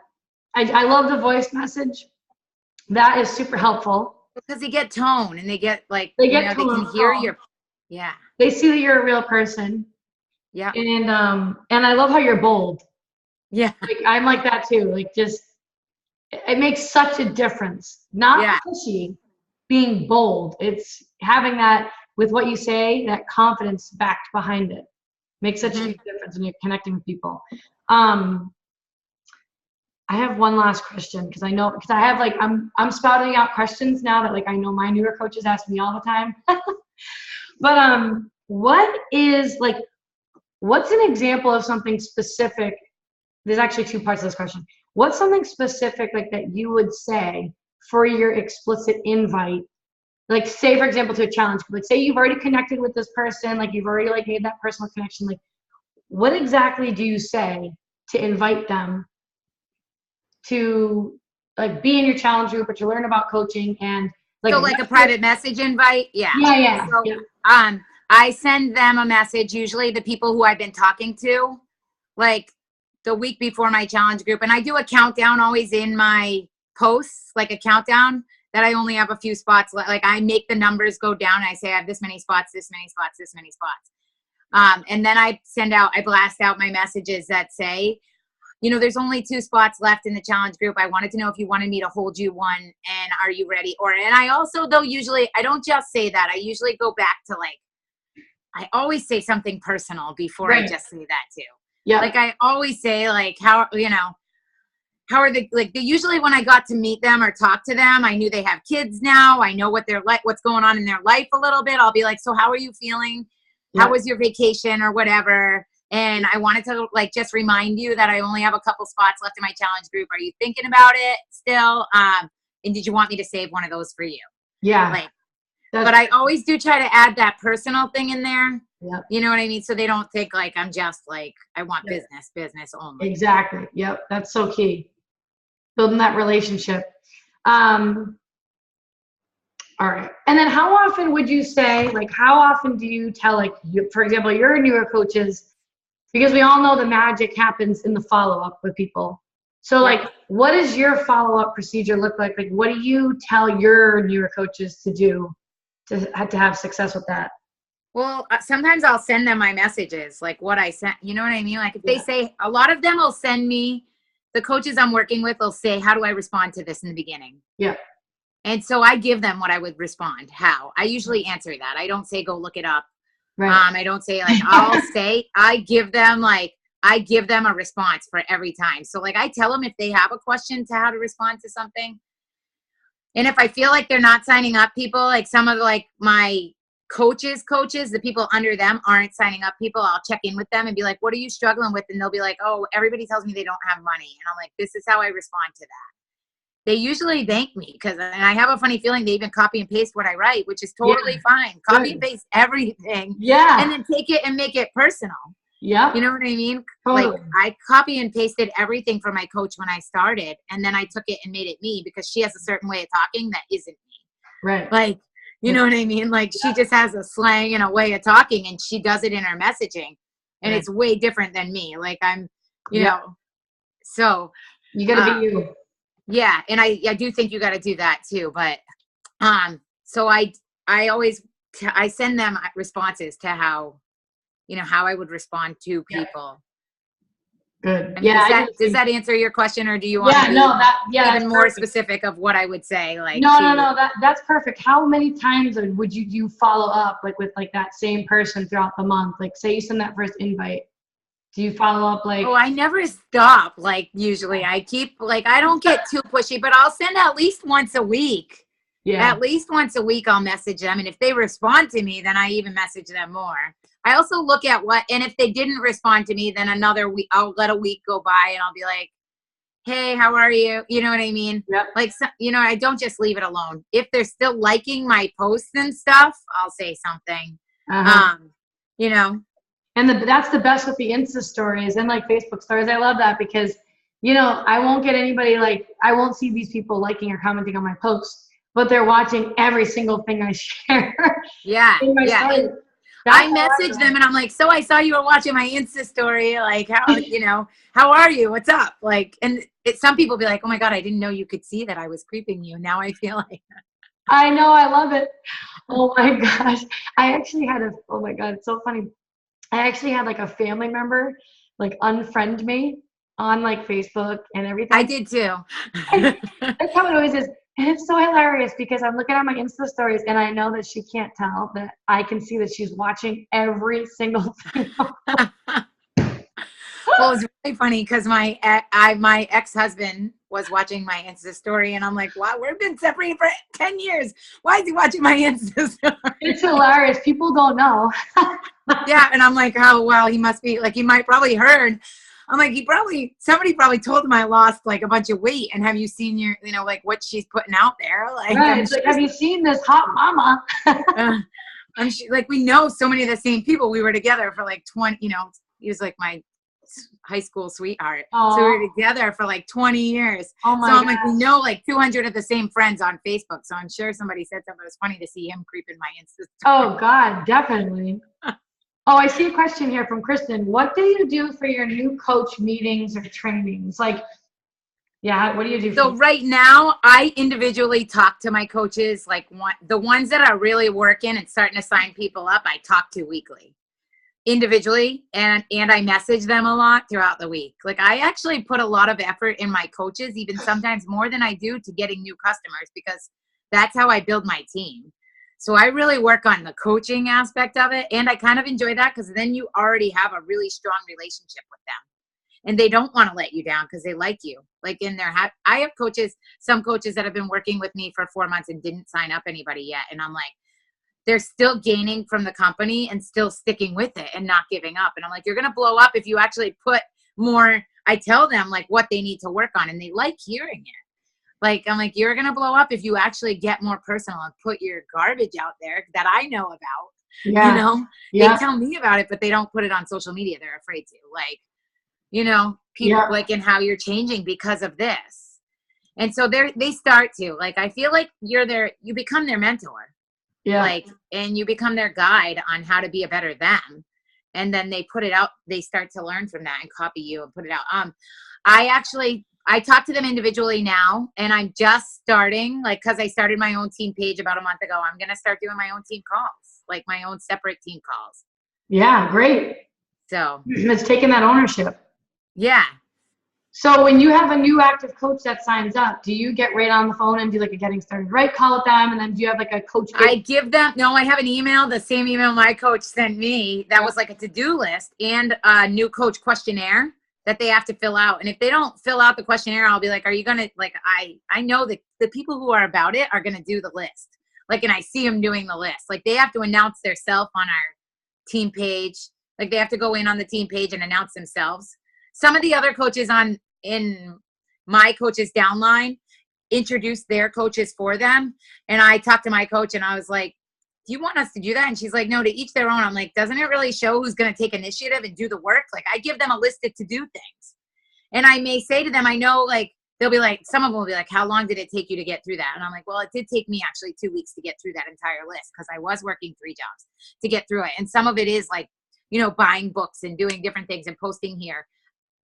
I love the voice message. That is super helpful. Because they get tone, and they get like, they can hear your, They see that you're a real person. Yeah. And I love how you're bold. Yeah. Like, I'm like that too. Like, just, it makes such a difference. Not pushy, being bold. It's having that with what you say, that confidence backed behind it. Makes such a huge difference when you're connecting with people. I have one last question, because I have like, I'm spouting out questions now that like I know my newer coaches ask me all the time. But what's an example of something specific? There's actually two parts of this question. What's something specific like that you would say for your explicit invite? Like, say, for example, to a challenge, like say you've already connected with this person, like you've already like made that personal connection. Like, what exactly do you say to invite them to like be in your challenge group, or to learn about coaching, and like, so like a private message invite? Yeah. So, I send them a message, usually the people who I've been talking to, like the week before my challenge group. And I do a countdown always in my posts, like a countdown that I only have a few spots. Like I make the numbers go down. And I say I have this many spots, this many spots, this many spots. And then I blast out my messages that say, you know, there's only 2 spots left in the challenge group. I wanted to know if you wanted me to hold you one, and are you ready? And I also, though, usually, I don't just say that. I usually go back to like, I always say something personal before I just say that too. Yeah. Like I always say like, how are they, like, usually when I got to meet them or talk to them, I knew they have kids now. I know what they're like, what's going on in their life a little bit. I'll be like, so how are you feeling? How was your vacation or whatever? And I wanted to like just remind you that I only have a couple spots left in my challenge group. Are you thinking about it still? And did you want me to save one of those for you? Yeah. Like, but I always do try to add that personal thing in there. Yep. You know what I mean? So they don't think like I'm just like, I want business only. Exactly. Yep. That's so key. Building that relationship. All right. And then how often would you say, like, how often do you tell, like, for example, your newer coaches, because we all know the magic happens in the follow-up with people. So, like, what does your follow-up procedure look like? Like, what do you tell your newer coaches to do to have success with that? Well, sometimes I'll send them my messages, like what I sent, you know what I mean? Like if they say, a lot of them will send me, the coaches I'm working with will say, how do I respond to this in the beginning? Yeah. And so I give them what I would respond. How? I usually answer that. I don't say, go look it up. Right. I don't say like, I'll say, I give them a response for every time. So like I tell them if they have a question to how to respond to something. And if I feel like they're not signing up people, like some of like my coaches, the people under them aren't signing up people, I'll check in with them and be like, what are you struggling with? And they'll be like, oh, everybody tells me they don't have money. And I'm like, this is how I respond to that. They usually thank me and I have a funny feeling they even copy and paste what I write, which is totally fine. Copy and paste everything. Yeah. And then take it and make it personal. Yeah. You know what I mean? Totally. Like I copy and pasted everything for my coach when I started. And then I took it and made it me because she has a certain way of talking that isn't me. Right. Like, you know what I mean? Like she just has a slang and a way of talking and she does it in her messaging. And it's way different than me. Like I'm, you know, so. You got to be you. Yeah. And I do think you got to do that too. But, so I always, I send them responses to how, you know, how I would respond to people. Good. I mean, does that answer your question, or do you want to be even more specific of what I would say? Like, no, that's perfect. How many times would you follow up like with like that same person throughout the month? Like, say you send that first invite, do you follow up like? Oh, I never stop. Like, usually I keep like I don't get too pushy, but I'll send at least once a week. Yeah. At least once a week, I'll message them, and if they respond to me, then I even message them more. I also look at and if they didn't respond to me, then another week, I'll let a week go by and I'll be like, hey, how are you? You know what I mean? Yep. Like, you know, I don't just leave it alone. If they're still liking my posts and stuff, I'll say something, you know. And that's the best with the Insta stories and like Facebook stories. I love that because, you know, I won't get anybody I won't see these people liking or commenting on my posts, but they're watching every single thing I share. Yeah. I message them and I'm like, so I saw you were watching my Insta story. Like, how, you know, how are you? What's up? Like, and some people be like, oh my God, I didn't know you could see that I was creeping you. Now I feel like. I know. I love it. Oh my gosh. I actually had oh my God, it's so funny. I actually had like a family member like unfriend me on like Facebook and everything. I did too. That's how it always is. And it's so hilarious because I'm looking at my Insta stories and I know that she can't tell that I can see that she's watching every single thing. Well, it's really funny because my ex-husband was watching my Insta story and I'm like, wow, we've been separated for 10 years. Why is he watching my Insta story? It's hilarious. People don't know. Yeah. And I'm like, oh, well, he must be like, he might probably heard. I'm like, somebody probably told him I lost like a bunch of weight and have you seen you know, like what she's putting out there? Like, right. It's like, have you seen this hot mama? Like we know so many of the same people. We were together for like 20, you know, he was like my high school sweetheart. Aww. So we were together for like 20 years. Oh my gosh. Like, we know like 200 of the same friends on Facebook. So I'm sure somebody said something. It was funny to see him creeping my Insta story. Oh God, definitely. Oh, I see a question here from Kristen. What do you do for your new coach meetings or trainings? Like, Yeah. What do you do? So right now, I individually talk to my coaches, like the ones that are really working and starting to sign people up, I talk to weekly, individually, and I message them a lot throughout the week. Like I actually put a lot of effort in my coaches, even sometimes more than I do to getting new customers, because that's how I build my team. So I really work on the coaching aspect of it, and I kind of enjoy that because then you already have a really strong relationship with them. And they don't want to let you down because they like you. Like in their I have coaches, some coaches that have been working with me for 4 months and didn't sign up anybody yet. And I'm like, they're still gaining from the company and still sticking with it and not giving up. And I'm like, you're going to blow up if you actually put more. I tell them like what they need to work on, and they like hearing it. Like, I'm like, you're going to blow up if you actually get more personal and put your garbage out there that I know about. Yeah. You know, Yeah. they tell me about it, but they don't put it on social media. They're afraid to. Like, you know, people Yeah. like in how you're changing because of this. And so they start to, like, I feel like you become their mentor, Yeah. like, and you become their guide on how to be a better them. And then they put it out, they start to learn from that and copy you and put it out. I talk to them individually now, and I'm just starting, like, cause I started my own team page about a month ago. I'm going to start doing my own team calls, like my own separate team calls. Yeah. Great. So It's taking that ownership. yeah. So when you have a new active coach that signs up, do you get right on the phone and do like a getting started right call with them? And then do you have like a coach? I give them, no, I have an email, the same email my coach sent me. That was like a to-do list and a new coach questionnaire that they have to fill out. And if they don't fill out the questionnaire, I'll be like, are you going to, like, I know that the people who are about it are going to do the list. Like, and I see them doing the list. Like, they have to announce their self on our team page. Like, they have to go in on the team page and announce themselves. Some of the other coaches in my coaches downline introduced their coaches for them. And I talked to my coach and I was like, do you want us to do that? And she's like, no, to each their own. I'm like, doesn't it really show who's going to take initiative and do the work? Like, I give them a list of to-do things. And I may say to them, I know, like, they'll be like, some of them will be like, how long did it take you to get through that? And I'm like, well, it did take me actually 2 weeks to get through that entire list because I was working 3 jobs to get through it. And some of it is like, you know, buying books and doing different things and posting here.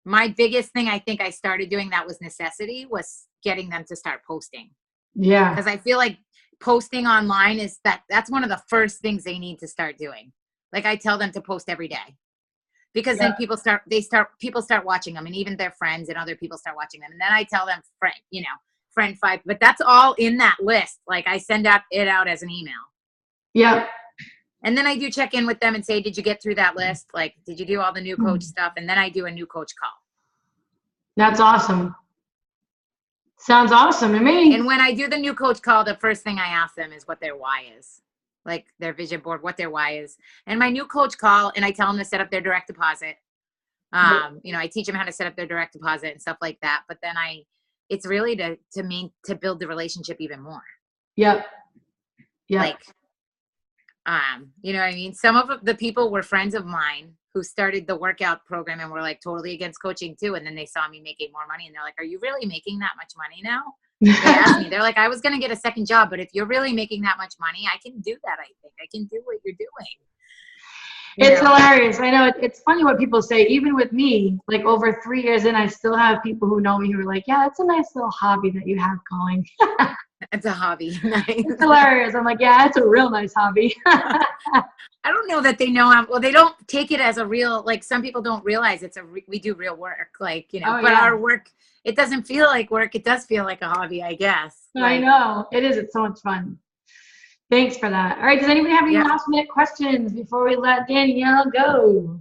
My biggest thing I think I started doing that was necessity was getting them to start posting. Yeah. Because I feel like posting online is that's one of the first things they need to start doing. Like I tell them to post every day because then people start watching them, and even their friends and other people start watching them. And then I tell them friend 5, but that's all in that list. Like I send it out as an email. Yeah. And then I do check in with them and say, did you get through that list? Like, did you do all the new coach stuff? And then I do a new coach call. That's awesome. Sounds awesome to me. And when I do the new coach call, the first thing I ask them is what their why is, like their vision board, what their why is. And my new coach call, and I tell them to set up their direct deposit. You know, I teach them how to set up their direct deposit and stuff like that. But then it's really to build the relationship even more. Yep. Yeah. Like, you know what I mean? Some of the people were friends of mine who started the workout program and were like totally against coaching too. And then they saw me making more money and they're like, are you really making that much money now? They asked me, they're like, I was going to get a second job, but if you're really making that much money, I can do that. I think I can do what you're doing. It's hilarious. I know it's funny what people say. Even with me, like over 3 years in, I still have people who know me who are like, yeah, that's a nice little hobby that you have going. It's a hobby. Nice. It's hilarious. I'm like, yeah, it's a real nice hobby. I don't know that they know well, they don't take it as a real, like some people don't realize we do real work, like, you know, but our work, it doesn't feel like work. It does feel like a hobby, I guess. I know it is. It's so much fun. Thanks for that. All right. Does anybody have any last minute questions before we let Danielle go?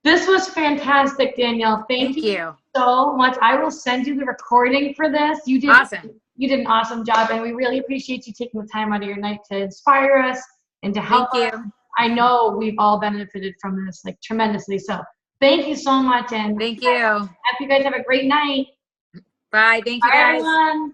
This was fantastic, Danielle. Thank you so much. I will send you the recording for this. You did awesome. You did an awesome job, and we really appreciate you taking the time out of your night to inspire us and to help us. I know we've all benefited from this like tremendously. So thank you so much, and thank you. I hope you guys have a great night. Bye. Thank you, guys. Bye, everyone.